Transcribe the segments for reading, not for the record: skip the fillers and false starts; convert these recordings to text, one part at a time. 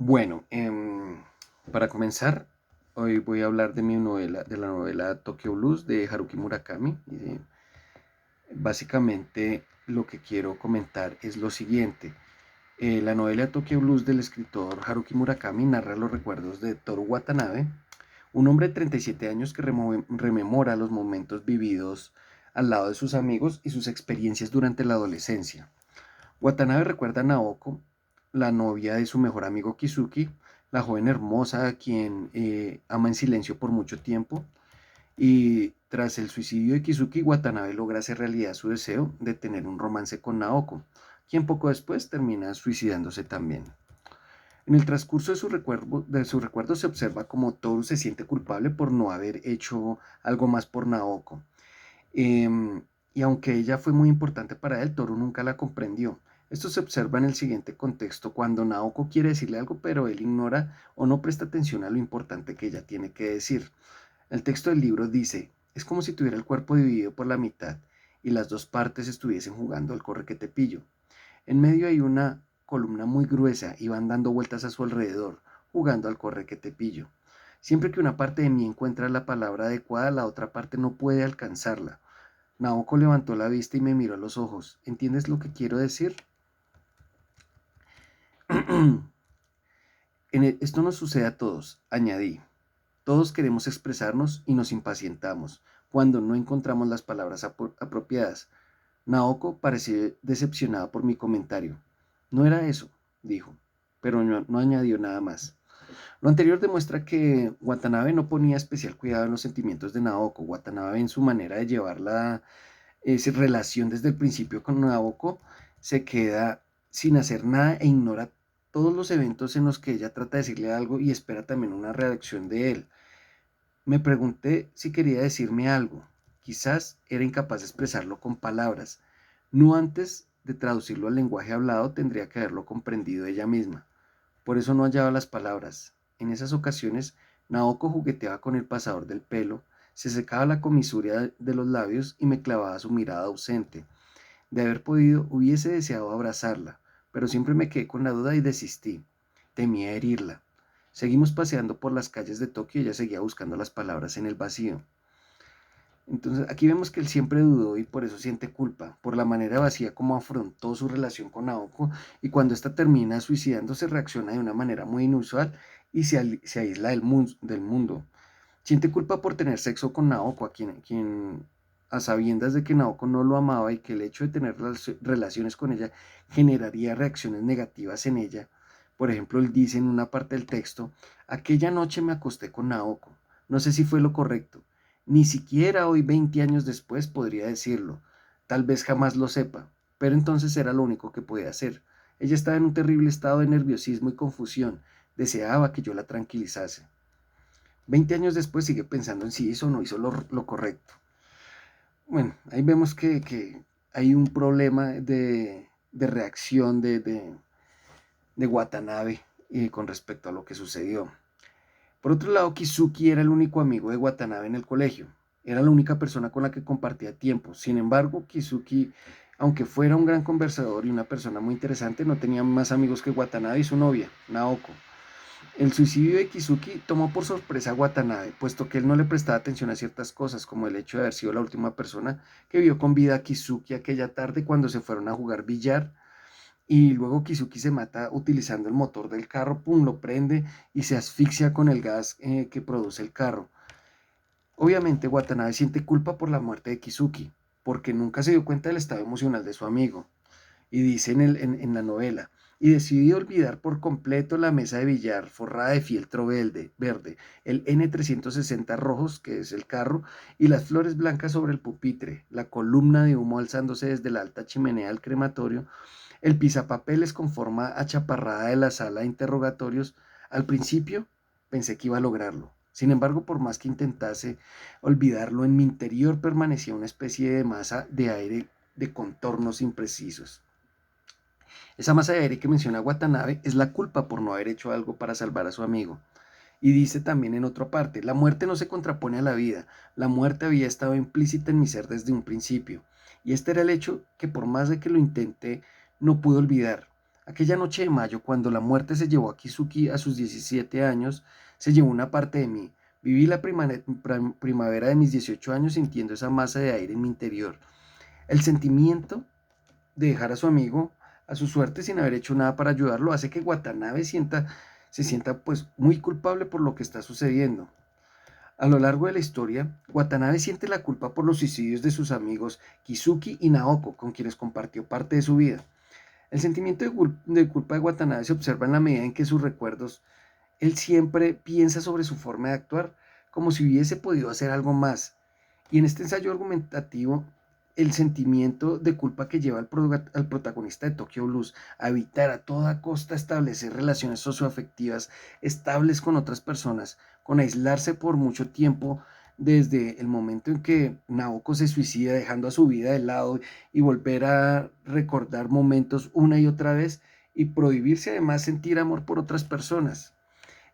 Bueno, para comenzar, hoy voy a hablar de de la novela Tokyo Blues de Haruki Murakami. Básicamente, lo que quiero comentar es lo siguiente. La novela Tokyo Blues del escritor Haruki Murakami narra los recuerdos de Toru Watanabe, un hombre de 37 años que rememora los momentos vividos al lado de sus amigos y sus experiencias durante la adolescencia. Watanabe recuerda a Naoko, la novia de su mejor amigo Kizuki, la joven hermosa a quien ama en silencio por mucho tiempo. Y tras el suicidio de Kizuki, Watanabe logra hacer realidad su deseo de tener un romance con Naoko, quien poco después termina suicidándose también. En el transcurso de su recuerdo se observa cómo Toru se siente culpable por no haber hecho algo más por Naoko. Y aunque ella fue muy importante para él, Toru nunca la comprendió. Esto se observa en el siguiente contexto cuando Naoko quiere decirle algo, pero él ignora o no presta atención a lo importante que ella tiene que decir. El texto del libro dice, es como si tuviera el cuerpo dividido por la mitad y las dos partes estuviesen jugando al corre que te pillo. En medio hay una columna muy gruesa y van dando vueltas a su alrededor, jugando al corre que te pillo. Siempre que una parte de mí encuentra la palabra adecuada, la otra parte no puede alcanzarla. Naoko levantó la vista y me miró a los ojos. ¿Entiendes lo que quiero decir? Esto nos sucede a todos, añadí. Todos queremos expresarnos y nos impacientamos cuando no encontramos las palabras apropiadas. Naoko pareció decepcionada por mi comentario. No era eso, dijo, pero no añadió nada más. Lo anterior demuestra que Watanabe no ponía especial cuidado en los sentimientos de Naoko. Watanabe, en su manera de llevar la relación desde el principio con Naoko, se queda sin hacer nada e ignora todos los eventos en los que ella trata de decirle algo y espera también una reacción de él. Me pregunté si quería decirme algo. Quizás era incapaz de expresarlo con palabras. No antes de traducirlo al lenguaje hablado tendría que haberlo comprendido ella misma. Por eso no hallaba las palabras. En esas ocasiones, Naoko jugueteaba con el pasador del pelo, se secaba la comisura de los labios y me clavaba su mirada ausente. De haber podido, hubiese deseado abrazarla, pero siempre me quedé con la duda y desistí. Temía herirla. Seguimos paseando por las calles de Tokio y ella seguía buscando las palabras en el vacío. Entonces aquí vemos que él siempre dudó y por eso siente culpa, por la manera vacía como afrontó su relación con Naoko, y cuando ésta termina suicidándose reacciona de una manera muy inusual y se aísla del mundo. Siente culpa por tener sexo con Naoko, quien a sabiendas de que Naoko no lo amaba y que el hecho de tener relaciones con ella generaría reacciones negativas en ella. Por ejemplo, él dice en una parte del texto, aquella noche me acosté con Naoko. No sé si fue lo correcto. Ni siquiera hoy, 20 años después, podría decirlo. Tal vez jamás lo sepa, pero entonces era lo único que podía hacer. Ella estaba en un terrible estado de nerviosismo y confusión. Deseaba que yo la tranquilizase. 20 años después sigue pensando en si hizo o no hizo lo correcto. Bueno, ahí vemos que hay un problema de reacción de Watanabe con respecto a lo que sucedió. Por otro lado, Kizuki era el único amigo de Watanabe en el colegio. Era la única persona con la que compartía tiempo. Sin embargo, Kizuki, aunque fuera un gran conversador y una persona muy interesante, no tenía más amigos que Watanabe y su novia, Naoko. El suicidio de Kizuki tomó por sorpresa a Watanabe, puesto que él no le prestaba atención a ciertas cosas, como el hecho de haber sido la última persona que vio con vida a Kizuki aquella tarde cuando se fueron a jugar billar, y luego Kizuki se mata utilizando el motor del carro, pum, lo prende y se asfixia con el gas que produce el carro. Obviamente Watanabe siente culpa por la muerte de Kizuki, porque nunca se dio cuenta del estado emocional de su amigo. Y dice en la novela, y decidí olvidar por completo la mesa de billar forrada de fieltro verde, el N360 rojos, que es el carro, y las flores blancas sobre el pupitre, la columna de humo alzándose desde la alta chimenea del crematorio, el pisapapeles con forma achaparrada de la sala de interrogatorios. Al principio pensé que iba a lograrlo. Sin embargo, por más que intentase olvidarlo, en mi interior permanecía una especie de masa de aire de contornos imprecisos. Esa masa de aire que menciona Watanabe es la culpa por no haber hecho algo para salvar a su amigo. Y dice también en otra parte, la muerte no se contrapone a la vida, la muerte había estado implícita en mi ser desde un principio. Y este era el hecho que por más de que lo intenté, no pude olvidar. Aquella noche de mayo, cuando la muerte se llevó a Kizuki a sus 17 años, se llevó una parte de mí. Viví la primavera de mis 18 años sintiendo esa masa de aire en mi interior. El sentimiento de dejar a su amigo a su suerte sin haber hecho nada para ayudarlo hace que Watanabe se sienta pues muy culpable por lo que está sucediendo. A lo largo de la historia, Watanabe siente la culpa por los suicidios de sus amigos Kizuki y Naoko, con quienes compartió parte de su vida. El sentimiento de culpa de Watanabe se observa en la medida en que sus recuerdos, él siempre piensa sobre su forma de actuar, como si hubiese podido hacer algo más. Y en este ensayo argumentativo, el sentimiento de culpa que lleva al protagonista de Tokyo Blues a evitar a toda costa establecer relaciones socioafectivas estables con otras personas, con aislarse por mucho tiempo desde el momento en que Naoko se suicida dejando a su vida de lado y volver a recordar momentos una y otra vez y prohibirse además sentir amor por otras personas.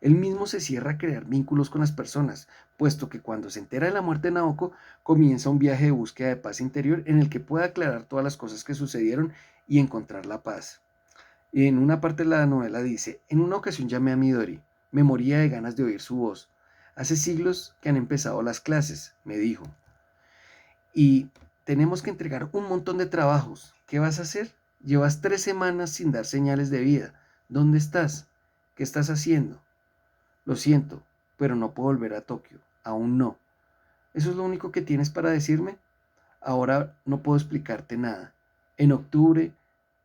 Él mismo se cierra a crear vínculos con las personas, puesto que cuando se entera de la muerte de Naoko, comienza un viaje de búsqueda de paz interior en el que puede aclarar todas las cosas que sucedieron y encontrar la paz. Y en una parte de la novela dice, en una ocasión llamé a Midori, me moría de ganas de oír su voz. Hace siglos que han empezado las clases, me dijo, y tenemos que entregar un montón de trabajos. ¿Qué vas a hacer? Llevas 3 semanas sin dar señales de vida. ¿Dónde estás? ¿Qué estás haciendo? Lo siento, pero no puedo volver a Tokio. Aún no. ¿Eso es lo único que tienes para decirme? Ahora no puedo explicarte nada. En octubre,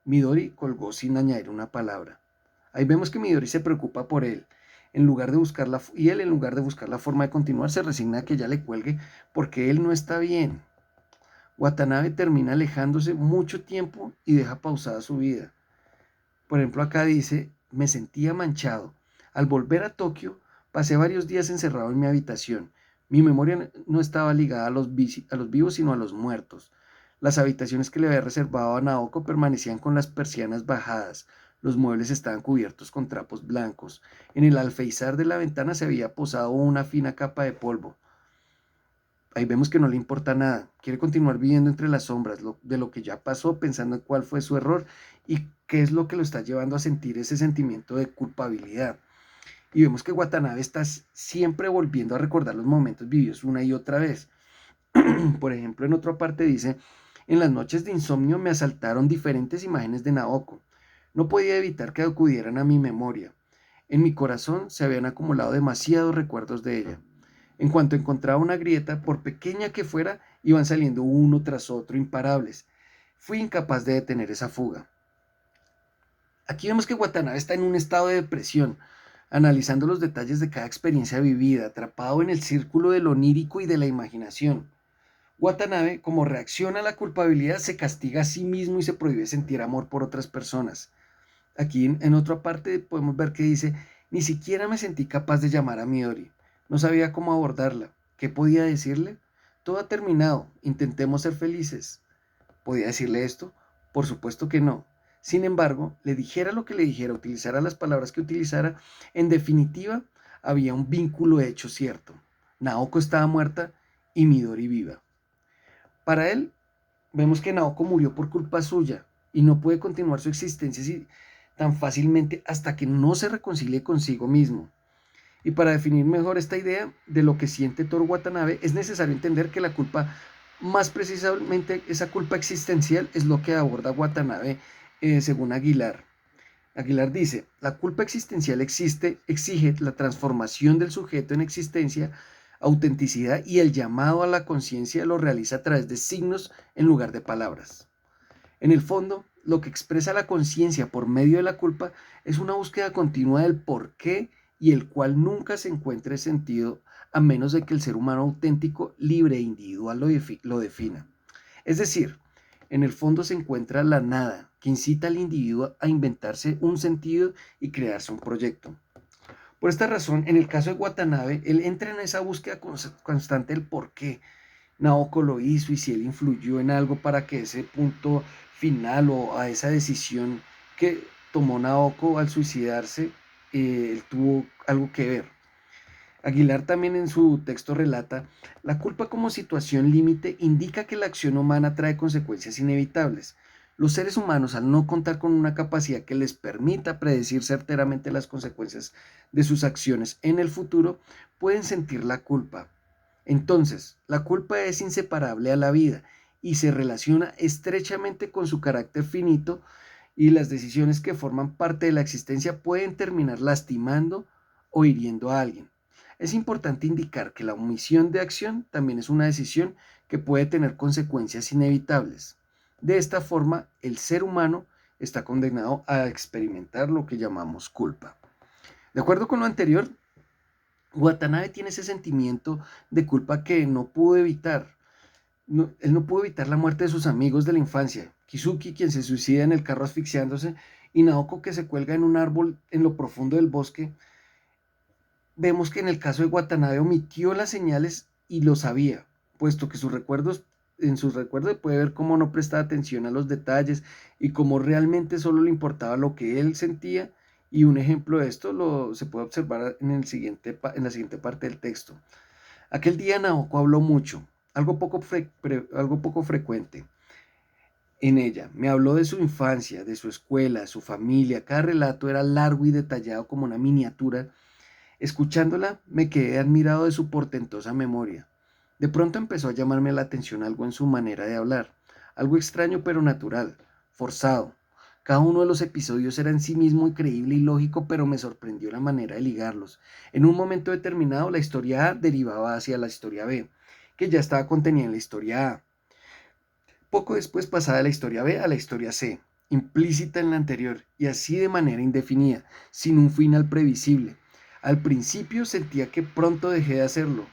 Midori colgó sin añadir una palabra. Ahí vemos que Midori se preocupa por él. Y él, en lugar de buscar la forma de continuar, se resigna a que ella le cuelgue porque él no está bien. Watanabe termina alejándose mucho tiempo y deja pausada su vida. Por ejemplo, acá dice, me sentía manchado. Al volver a Tokio, pasé varios días encerrado en mi habitación. Mi memoria no estaba ligada a los vivos, sino a los muertos. Las habitaciones que le había reservado a Naoko permanecían con las persianas bajadas. Los muebles estaban cubiertos con trapos blancos. En el alféizar de la ventana se había posado una fina capa de polvo. Ahí vemos que no le importa nada, quiere continuar viviendo entre las sombras de lo que ya pasó, pensando en cuál fue su error y qué es lo que lo está llevando a sentir ese sentimiento de culpabilidad. Y vemos que Watanabe está siempre volviendo a recordar los momentos vividos una y otra vez. Por ejemplo, en otra parte dice, en las noches de insomnio me asaltaron diferentes imágenes de Naoko. No podía evitar que acudieran a mi memoria. En mi corazón se habían acumulado demasiados recuerdos de ella. En cuanto encontraba una grieta, por pequeña que fuera, iban saliendo uno tras otro imparables. Fui incapaz de detener esa fuga. Aquí vemos que Watanabe está en un estado de depresión, analizando los detalles de cada experiencia vivida, atrapado en el círculo de lo onírico y de la imaginación. Watanabe, como reacción a la culpabilidad, se castiga a sí mismo y se prohíbe sentir amor por otras personas. Aquí en otra parte podemos ver que dice, ni siquiera me sentí capaz de llamar a Midori. No sabía cómo abordarla. ¿Qué podía decirle? Todo ha terminado. Intentemos ser felices. ¿Podía decirle esto? Por supuesto que no. Sin embargo, le dijera lo que le dijera, utilizara las palabras que utilizara, en definitiva, había un vínculo hecho cierto. Naoko estaba muerta y Midori viva. Para él, vemos que Naoko murió por culpa suya y no puede continuar su existencia tan fácilmente hasta que no se reconcilie consigo mismo. Y para definir mejor esta idea de lo que siente Toru Watanabe, es necesario entender que la culpa, más precisamente esa culpa existencial, es lo que aborda Watanabe según Aguilar. Aguilar dice, la culpa existencial exige la transformación del sujeto en existencia, autenticidad y el llamado a la conciencia lo realiza a través de signos en lugar de palabras. En el fondo, lo que expresa la conciencia por medio de la culpa es una búsqueda continua del por qué y el cual nunca se encuentre sentido a menos de que el ser humano auténtico, libre e individual lo defina. Es decir, en el fondo se encuentra la nada, que incita al individuo a inventarse un sentido y crearse un proyecto. Por esta razón, en el caso de Watanabe, él entra en esa búsqueda constante del por qué Naoko lo hizo y si él influyó en algo para que ese punto final o a esa decisión que tomó Naoko al suicidarse, él tuvo algo que ver. Aguilar también en su texto relata, la culpa como situación límite indica que la acción humana trae consecuencias inevitables. Los seres humanos, al no contar con una capacidad que les permita predecir certeramente las consecuencias de sus acciones en el futuro, pueden sentir la culpa. Entonces, la culpa es inseparable a la vida y se relaciona estrechamente con su carácter finito, y las decisiones que forman parte de la existencia pueden terminar lastimando o hiriendo a alguien. Es importante indicar que la omisión de acción también es una decisión que puede tener consecuencias inevitables. De esta forma, el ser humano está condenado a experimentar lo que llamamos culpa. De acuerdo con lo anterior, Watanabe tiene ese sentimiento de culpa que no pudo evitar. Él no pudo evitar la muerte de sus amigos de la infancia. Kizuki, quien se suicida en el carro asfixiándose, y Naoko, que se cuelga en un árbol en lo profundo del bosque. Vemos que en el caso de Watanabe omitió las señales y lo sabía, puesto que en sus recuerdos puede ver cómo no prestaba atención a los detalles y cómo realmente solo le importaba lo que él sentía. Y un ejemplo de esto se puede observar en la siguiente parte del texto. Aquel día Naoko habló mucho, algo poco frecuente en ella. Me habló de su infancia, de su escuela, su familia. Cada relato era largo y detallado como una miniatura. Escuchándola, me quedé admirado de su portentosa memoria. De pronto empezó a llamarme la atención algo en su manera de hablar, algo extraño pero natural, forzado. Cada uno de los episodios era en sí mismo increíble y lógico, pero me sorprendió la manera de ligarlos. En un momento determinado, la historia A derivaba hacia la historia B, que ya estaba contenida en la historia A. Poco después pasaba de la historia B a la historia C, implícita en la anterior, y así de manera indefinida, sin un final previsible. Al principio sentía que pronto dejé de hacerlo.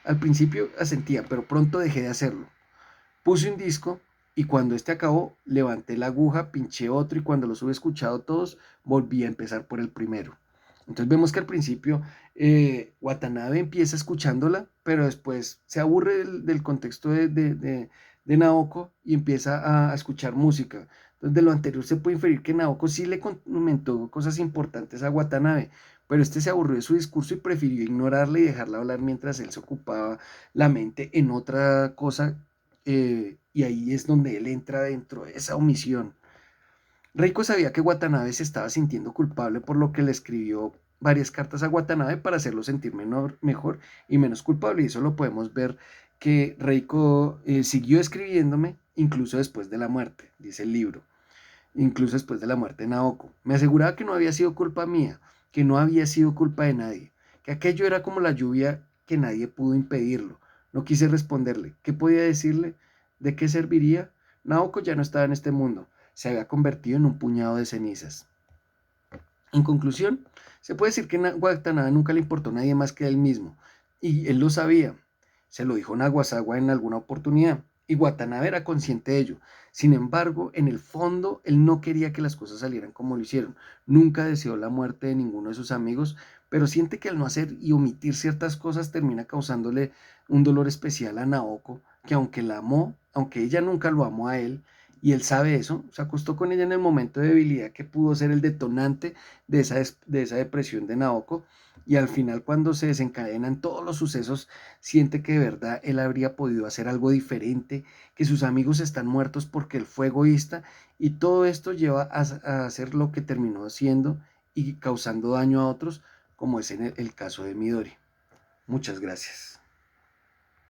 Al principio asentía, pero pronto dejé de hacerlo. Puse un disco y cuando este acabó, levanté la aguja, pinché otro y cuando los hube escuchado todos, volví a empezar por el primero. Entonces vemos que al principio Watanabe empieza escuchándola, pero después se aburre del contexto de Naoko y empieza a escuchar música. Entonces de lo anterior se puede inferir que Naoko sí le comentó cosas importantes a Watanabe, pero este se aburrió de su discurso y prefirió ignorarla y dejarla hablar mientras él se ocupaba la mente en otra cosa, y ahí es donde él entra dentro de esa omisión. Reiko sabía que Watanabe se estaba sintiendo culpable, por lo que le escribió varias cartas a Watanabe para hacerlo sentir mejor y menos culpable. Y eso lo podemos ver que Reiko siguió escribiéndome incluso después de la muerte, dice el libro, incluso después de la muerte de Naoko. Me aseguraba que no había sido culpa mía, que no había sido culpa de nadie, que aquello era como la lluvia, que nadie pudo impedirlo. No quise responderle. ¿Qué podía decirle? ¿De qué serviría? Naoko ya no estaba en este mundo, se había convertido en un puñado de cenizas. En conclusión, se puede decir que Watanabe nunca le importó a nadie más que a él mismo, y él lo sabía. Se lo dijo Naguasawa en alguna oportunidad, y Watanabe era consciente de ello. Sin embargo, en el fondo, él no quería que las cosas salieran como lo hicieron. Nunca deseó la muerte de ninguno de sus amigos, pero siente que al no hacer y omitir ciertas cosas termina causándole un dolor especial a Naoko, que aunque la amó, aunque ella nunca lo amó a él, y él sabe eso, se acostó con ella en el momento de debilidad que pudo ser el detonante de esa depresión de Naoko, y al final, cuando se desencadenan todos los sucesos, siente que de verdad él habría podido hacer algo diferente, que sus amigos están muertos porque él fue egoísta, y todo esto lleva a hacer lo que terminó haciendo y causando daño a otros, como es en el caso de Midori. Muchas gracias.